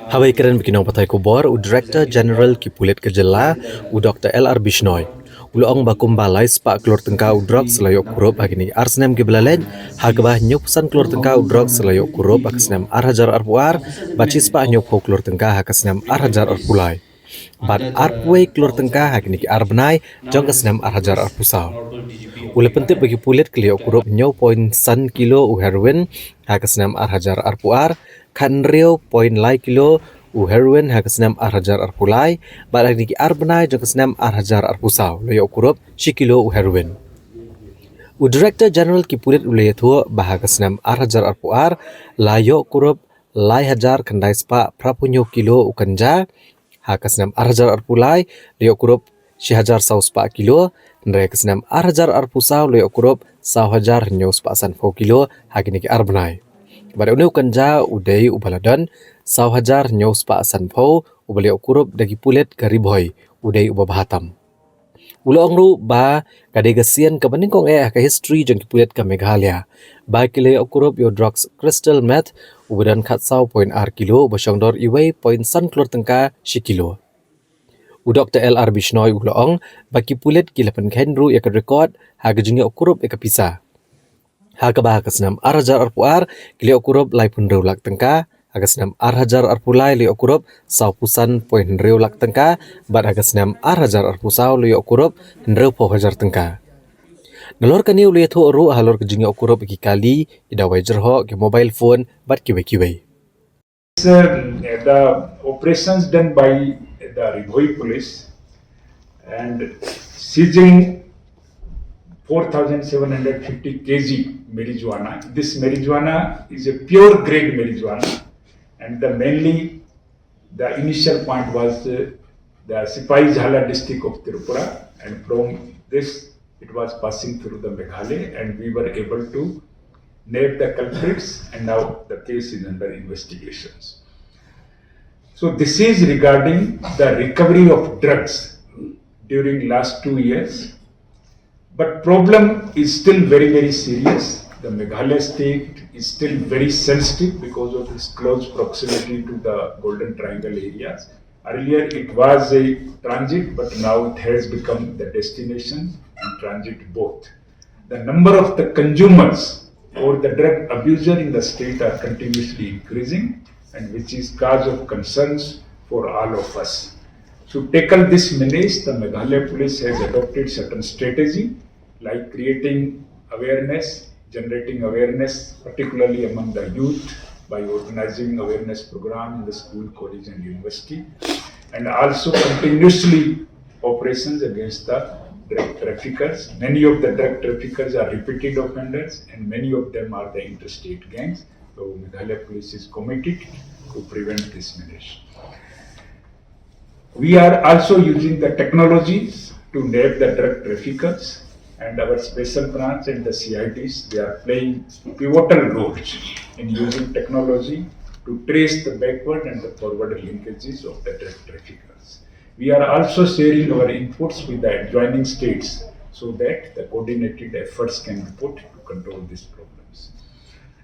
Habai keren bikinong patay kubor u Director General ki pulit kejela u Dr. Ar Bisnoy. Uloong bakum balai spa klur tengka u Droks selayok kurup agini Ar Snem ki belalen hagabah nyupusan klur tengka u Droks selayok kurup akasnem Ar hajar arpuar baci spa nyup ho klur tengka hakasnem Ar hajar arpulai. Bat arpway klur tengka agini ki Ar benai jong kasnem Ar hajar arpusau. Ule penting bagi pulit kelio kurup nyo poin san kilo u heroin hakasnem Ar hajar arpuar kan rio poin lai kilo u heroin hakasnem Ar hajar arpulai badak niki Ar benai jong kasnem Ar hajar arpusau leyo kurup si kilo u heroin. U Director General ki pulit ulaya thua bahakasnem Ar hajar arpuar layo kurup lai hajar kandai spa prapunyo kilo u kanja hakasnem Ar hajar arpulai leyo kurup si hajar sau spa kilo nre kasnem Ar hajar arpusau leyo kurup sau hajar nyo spa san 4 kilo hakini ki Ar benai. Pada unu kanja udai ubaladan sau hajar nyo spa san pho ubali kurup dagi pulit gariboy udai ubabahatam. Ulo ru ba kadegasian kabaning kong ka history jeng pulit ka Meghalaya. Ba kile kurup yo Droks crystal meth ubadan khat sau point R kilo basyongdor iway point san klur tengka si kilo. U Dr. Ar Bisnoy uloong baki pulit kilapan kenru ya ka record haga jengi kurup ya ka pisah. Haga bah kasnam Ar hajar arpuar kili okurup lai pun lak tengka hagasnam Ar hajar arpulai li okurup sau pusan poin lak tengka bat hagasnam Ar hajar arpusau li okurup po hajar tengka. Nalor kani uli thu ru halor kejingi okurup ki kali idawai jerho ki mobile phone bat kiwe. The operations done by the Ribhoi police and seizing 4,750 kg marijuana. This marijuana is a pure grade marijuana, and the initial point was the Sipai Jhala district of Tripura, and from this it was passing through the Meghalaya, and we were able to nab the culprits, and now the case is under investigations. So this is regarding the recovery of drugs during last 2 years. But problem is still very serious. The Meghalaya state is still very sensitive because of its close proximity to the Golden Triangle areas. Earlier it was a transit, but now it has become the destination and transit both. The number of the consumers or the drug abuser in the state are continuously increasing, and which is cause of concerns for all of us. To tackle this menace, the Meghalaya police has adopted certain strategy like creating awareness, generating awareness, particularly among the youth by organizing awareness program in the school, college and university, and also continuously operations against the drug traffickers. Many of the drug traffickers are repeated offenders and many of them are the interstate gangs. So Meghalaya police is committed to prevent this menace. We are also using the technologies to nab the drug traffickers, and our special branch and the CIDs, they are playing pivotal roles in using technology to trace the backward and the forward linkages of the drug traffickers. We are also sharing our inputs with the adjoining states so that the coordinated efforts can be put to control these problems.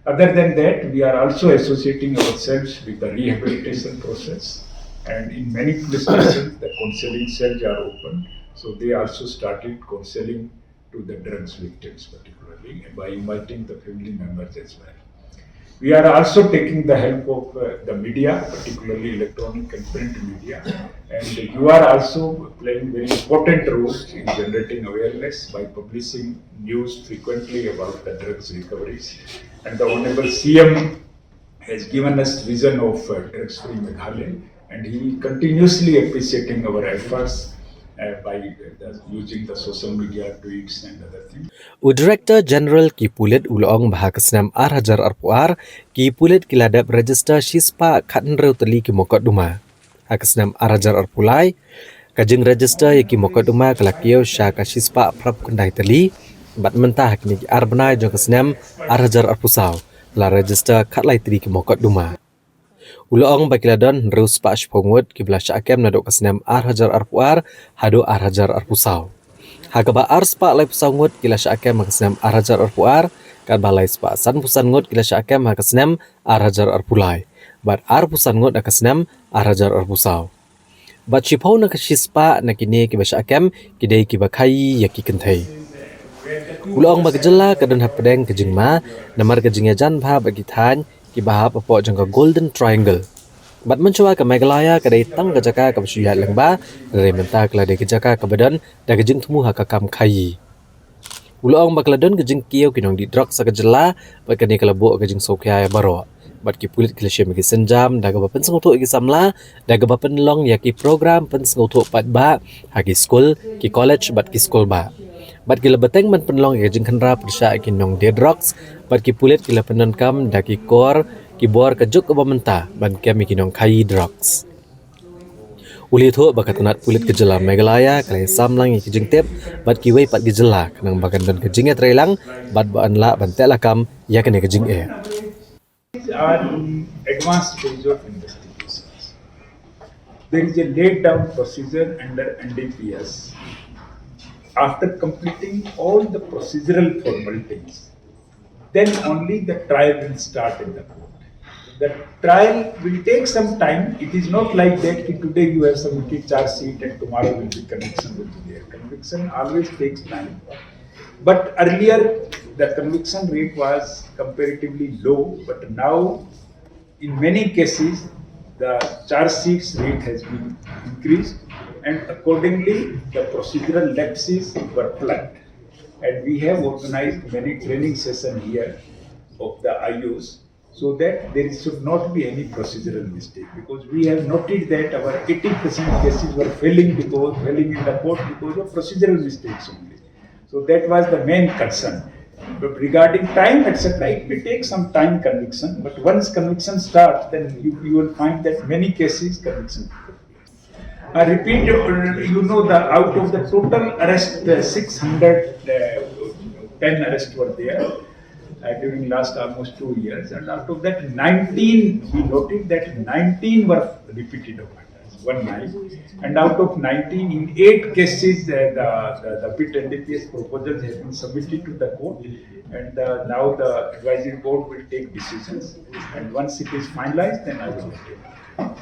Other than that, we are also associating ourselves with the rehabilitation process, and in many police stations the counseling cells are open, so they also started counseling to the drugs victims particularly by inviting the family members as well. We are also taking the help of the media, particularly electronic and print media, and you are also playing very important roles in generating awareness by publishing news frequently about the drugs recoveries. And the Honorable CM has given us vision of drugs-free Meghalaya, and he continuously appreciating our efforts by using the social media tweets and other things. U Director General ki pulit uloong bahakasnam Ar hajar arpuar ki pulit kiladap register shispa khatnreu teli ki mokot duma. Hakasnam Ar hajar arpulai kajeng register ya ki mokot duma kalakio sya ka shispa prap kundai teli bat mentah kini ki Ar benai jong kasnam Ar hajar arpusau la register khatlai teli ki mokot duma. Uloong bakiladon rus pa shpongut ki blasha akem nadok kasnam Ar hajar arpuar hado Ar hajar arpusau. Hagaba Ar spa lai pusangut kila sya akem makasnam Ar hajar arpuar kan balai spa san pusangut kila sya akem makasnam Ar hajar arpulai. Bat ar pusan ngot Ar Snem arajar ar pusau. Bat chipau na kashispa na kine ki basha akem kidei ki bakai ya ki kentai. Ulang bagajala kadan hapedeng kejingma namar kejingnya jan bha bagi than ki bahap apo jangka golden triangle. Bat mencoba ke Meghalaya kadai tang kejaka ke basuyat lengba dari mentah kelade kejaka ke badan da kejing temu hakakam kai. Ulang bakladon kejing kiau kinong di Droks sakajala bat kani kalabuk kejing sokya baro. Bat ki pulit klise magi senjam daga bapen sengutuk ki samla daga bapen long ya ki program pen sengutuk pat ba hagi school ki college bat ki school ba. Bat ki lebeteng man penlong ya jing kenra persya ki nong de Droks bat ki pulit ki lepenon kam da ki kor ki bor kejuk ke bamenta ban kami ki nong kai Droks. Uli thu bakatanat pulit kejela Meghalaya kalai samlang ki jing tep bat ki wei pat kejela kanang bagan don kejingnya trailang bat baan la ban telakam ya kene kejing e. Are in advanced stage of investigations. There is a laid down procedure under NDPS. After completing all the procedural formalities, then only the trial will start in the court. The trial will take some time. It is not like that today you have submitted charge sheet and tomorrow will be conviction will be there. Conviction always takes time. But earlier the conviction rate was comparatively low, but now in many cases the charge sheets rate has been increased and accordingly the procedural lapses were plugged. And we have organized many training sessions here of the IOs so that there should not be any procedural mistake, because we have noted that our 80% cases were failing in the court because of procedural mistakes only. So that was the main concern. But regarding time, etc., it will take some time conviction. But once conviction starts, then you will find that many cases conviction. I repeat, you know, the out of the total arrest, 610 arrests were there during last almost 2 years, and out of that 19, we noted that 19 were repeated offenders, one night, and out of 19, in 8 cases, the PIT NDPS proposals have been submitted to the court, and now the advisory board will take decisions, and once it is finalized, then I will let you know.